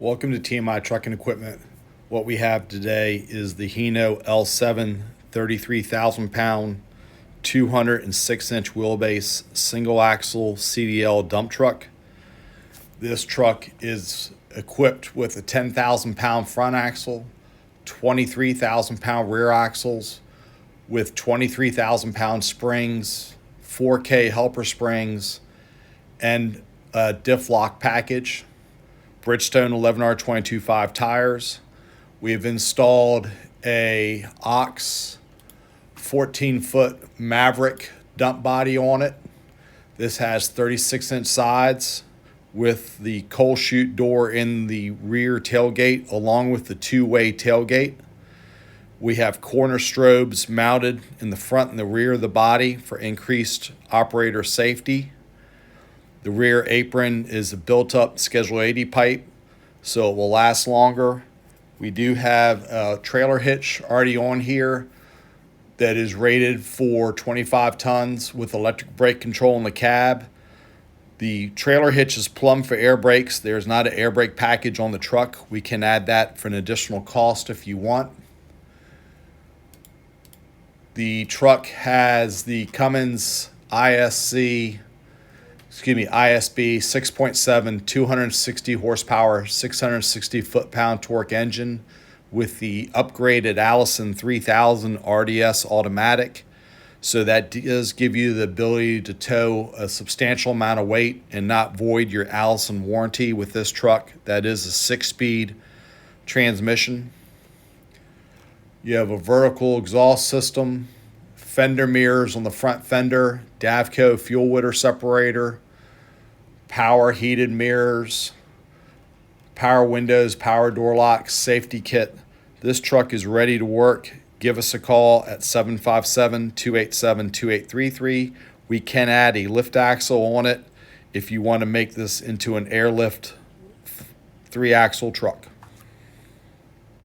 Welcome to TMI Trucking Equipment. What we have today is the Hino L7 33,000 pound, 206-inch wheelbase, single axle CDL dump truck. This truck is equipped with a 10,000 pound front axle, 23,000 pound rear axles with 23,000 pound springs, 4K helper springs, and a diff lock package. Bridgestone 11R22.5 tires. We've installed a Ox 14-foot Maverick dump body on it. This has 36-inch sides with the coal chute door in the rear tailgate along with the two-way tailgate. We have corner strobes mounted in the front and the rear of the body for increased operator safety. The rear apron is a built-up Schedule 80 pipe, so it will last longer. We do have a trailer hitch already on here that is rated for 25 tons with electric brake control in the cab. The trailer hitch is plumbed for air brakes. There's not an air brake package on the truck. We can add that for an additional cost if you want. The truck has the Cummins ISB 6.7, 260 horsepower, 660 foot-pound torque engine with the upgraded Allison 3000 RDS automatic. So that does give you the ability to tow a substantial amount of weight and not void your Allison warranty with this truck. That is a 6-speed transmission. You have a vertical exhaust system, fender mirrors on the front fender, Davco fuel widder separator, power heated mirrors, power windows, power door locks, safety kit. This truck is ready to work. Give us a call at 757-287-2833. We can add a lift axle on it if you want to make this into an airlift 3-axle truck.